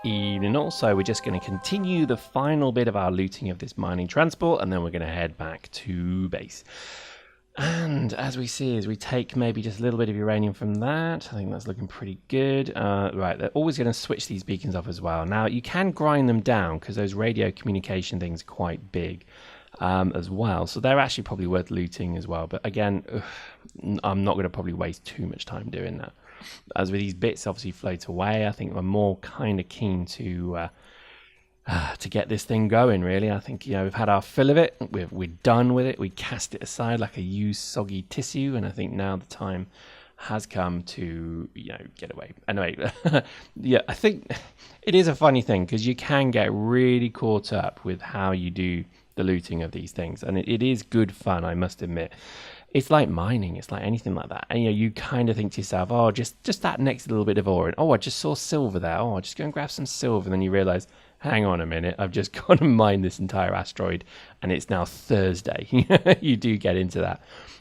Evening all. So we're just going to continue the final bit of our looting of this mining transport, and then we're going to head back to base. And as we see, as we take maybe just a little bit of uranium from that, I think that's looking pretty good. Right, they're always going to switch these beacons off as well. Now, you can grind them down because those radio communication things are quite big as well. So they're actually probably worth looting as well. But again, I'm not going to probably waste too much time doing that. As with these bits obviously float away, I think I'm more kind of keen to get this thing going, really. I think, we've had our fill of it. We're done with it. We cast it aside like a used soggy tissue, and I think now the time has come to, get away. Anyway, yeah, I think it is a funny thing because you can get really caught up with how you do the looting of these things, and it is good fun, I must admit. It's like mining. It's like anything like that. And, you kind of think to yourself, oh, just that next little bit of ore. And, oh, I just saw silver there. Oh, I'll just go and grab some silver. And then you realize, hang on a minute, I've just got to mine this entire asteroid. And it's now Thursday. You do get into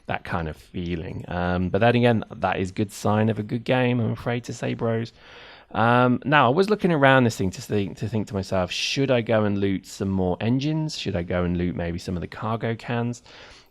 that kind of feeling. But then again, that is good sign of a good game, I'm afraid to say, bros. Now, I was looking around this thing to think to myself, should I go and loot some more engines? Should I go and loot maybe some of the cargo cans?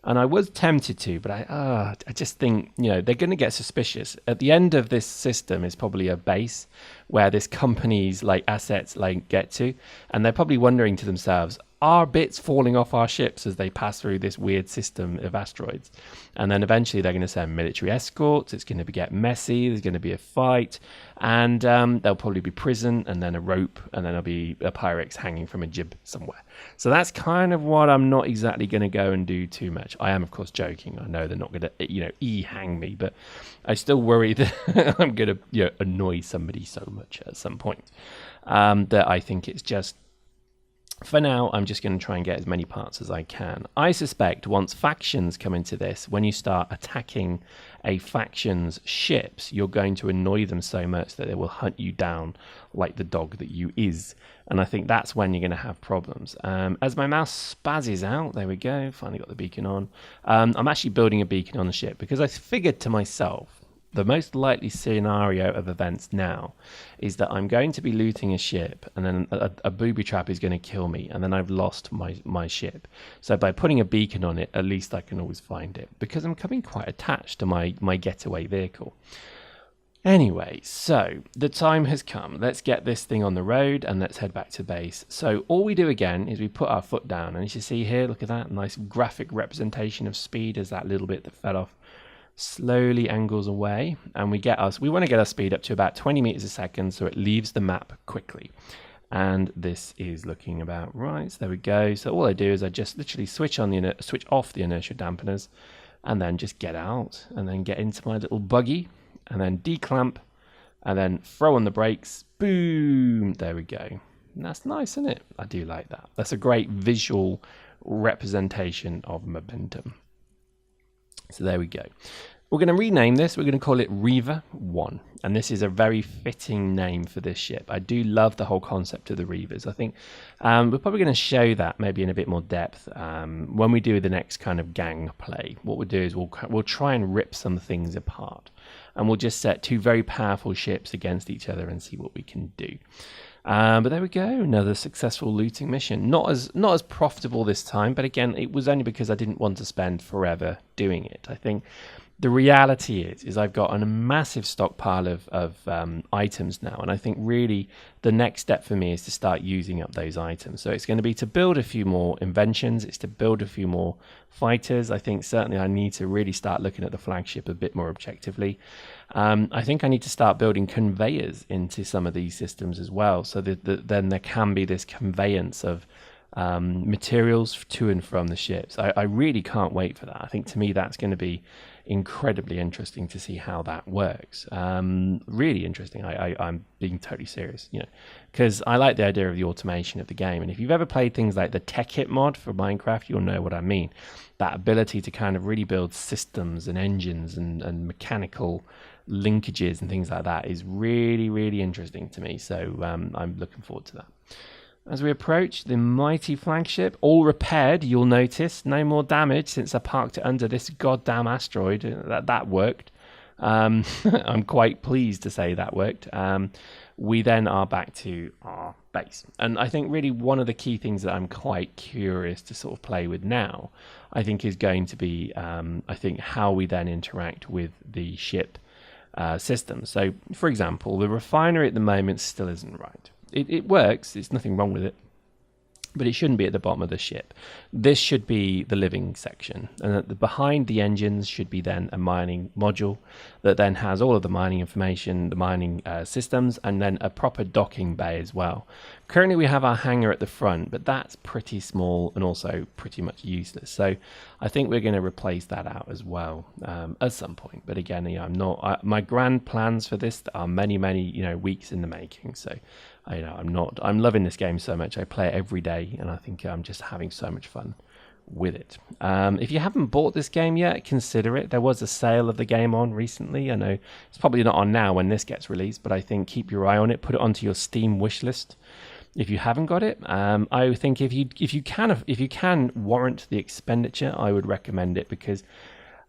And I was tempted to, but I just think, they're going to get suspicious. At the end of this system is probably a base where this company's assets get to, and they're probably wondering to themselves, are bits falling off our ships as they pass through this weird system of asteroids? And then eventually they're going to send military escorts. It's going to get messy. There's going to be a fight, and there'll probably be prison, and then a rope, and then there'll be a Pyrex hanging from a jib somewhere. So that's kind of what I'm not exactly going to go and do too much. I am, of course, joking. I know they're not going to hang me, but I still worry that I'm going to annoy somebody so much at some point that I think it's just, for now, I'm just going to try and get as many parts as I can. I suspect once factions come into this, when you start attacking a faction's ships, you're going to annoy them so much that they will hunt you down like the dog that you is. And I think that's when you're going to have problems. As my mouse spazzes out, there we go, finally got the beacon on. I'm actually building a beacon on the ship because I figured to myself, the most likely scenario of events now is that I'm going to be looting a ship, and then a booby trap is going to kill me, and then I've lost my ship. So by putting a beacon on it, at least I can always find it, because I'm becoming quite attached to my getaway vehicle. Anyway, so the time has come. Let's get this thing on the road and let's head back to base. So all we do again is we put our foot down, and as you see here, look at that nice graphic representation of speed as that little bit that fell off slowly angles away, and we want to get our speed up to about 20 meters a second so it leaves the map quickly. And this is looking about right. So there we go. So all I do is I just literally switch off the inertia dampeners, and then just get out and then get into my little buggy and then declamp and then throw on the brakes. Boom, there we go. And that's nice, isn't it? I do like that. That's a great visual representation of momentum. So there we go. We're going to rename this. We're going to call it Reaver 1. And this is a very fitting name for this ship. I do love the whole concept of the Reavers. I think we're probably going to show that maybe in a bit more depth when we do the next kind of gang play. What we'll do is we'll try and rip some things apart. And we'll just set two very powerful ships against each other and see what we can do. But there we go, another successful looting mission. Not as profitable this time, but again, it was only because I didn't want to spend forever doing it. I think the reality is I've got a massive stockpile of items now, and I think really the next step for me is to start using up those items. So it's going to be to build a few more inventions, it's to build a few more fighters. I think certainly I need to really start looking at the flagship a bit more objectively. I think I need to start building conveyors into some of these systems as well, so that then there can be this conveyance of materials to and from the ships. I really can't wait for that. I think to me that's going to be incredibly interesting to see how that works. Really interesting. I'm being totally serious, because I like the idea of the automation of the game. And if you've ever played things like the Tech Hit mod for Minecraft, you'll know what I mean. That ability to kind of really build systems and engines and mechanical linkages and things like that is really, really interesting to me. So I'm looking forward to that. As we approach the mighty flagship, all repaired, you'll notice. No more damage since I parked it under this goddamn asteroid. That worked. I'm quite pleased to say that worked. We then are back to our base. And I think really one of the key things that I'm quite curious to sort of play with now, I think is going to be, I think, how we then interact with the ship system. So, for example, the refinery at the moment still isn't right. It works, there's nothing wrong with it, but it shouldn't be at the bottom of the ship. This should be the living section, and behind the engines should be then a mining module that then has all of the mining information, the mining systems, and then a proper docking bay as well. Currently we have our hangar at the front, but that's pretty small and also pretty much useless. So I think we're going to replace that out as well at some point. But again, I'm not. My grand plans for this are many weeks in the making. So I'm loving this game so much. I play it every day, and I think I'm just having so much fun with it. If you haven't bought this game yet, consider it. There was a sale of the game on recently. I know it's probably not on now when this gets released, but I think keep your eye on it. Put it onto your Steam wish list if you haven't got it. I think if you can warrant the expenditure, I would recommend it because,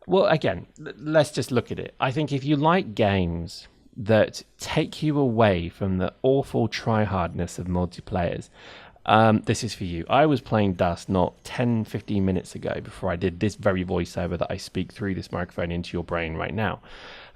well, again, let's just look at it. I think if you like games that take you away from the awful tryhardness of multiplayers, this is for you. I was playing Dust not 10-15 minutes ago before I did this very voiceover that I speak through this microphone into your brain right now.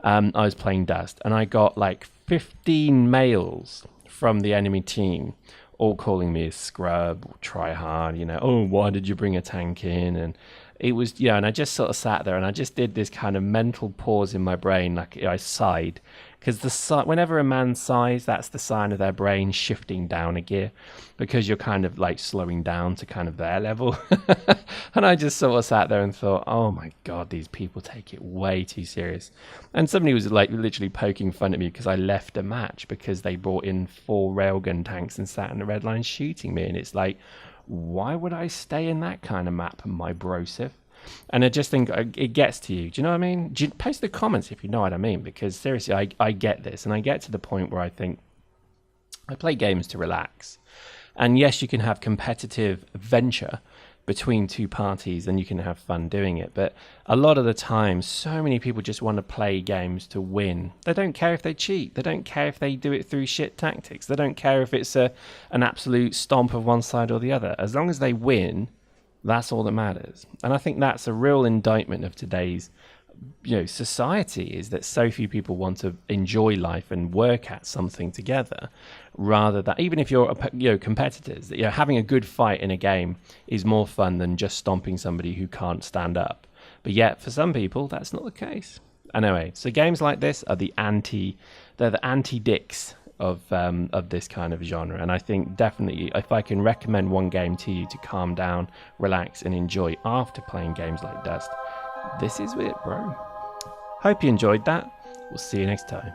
I was playing Dust and I got like 15 mails from the enemy team all calling me a scrub or tryhard, oh, why did you bring a tank in? And it was, and I just sort of sat there and I just did this kind of mental pause in my brain, like I sighed. Because whenever a man sighs, that's the sign of their brain shifting down a gear, because you're kind of like slowing down to kind of their level. And I just sort of sat there and thought, oh my God, these people take it way too serious. And somebody was like literally poking fun at me because I left a match because they brought in 4 railgun tanks and sat in the red line shooting me. And it's like, why would I stay in that kind of map, my brosif? And I just think it gets to you. Do you know what I mean? Post the comments if you know what I mean, because seriously, I get this, and I get to the point where I think I play games to relax. And yes, you can have competitive venture between two parties and you can have fun doing it, but a lot of the time so many people just want to play games to win. They don't care if they cheat, they don't care if they do it through shit tactics, they don't care if it's an absolute stomp of one side or the other. As long as they win, that's all that matters. And I think that's a real indictment of today's society, is that so few people want to enjoy life and work at something together, rather than, even if you're competitors, that having a good fight in a game is more fun than just stomping somebody who can't stand up. But yet for some people that's not the case. Anyway, so games like this are the anti-dicks of this kind of genre, and I think definitely if I can recommend one game to you to calm down, relax and enjoy after playing games like Dust, this is it, bro. Hope you enjoyed that. We'll see you next time.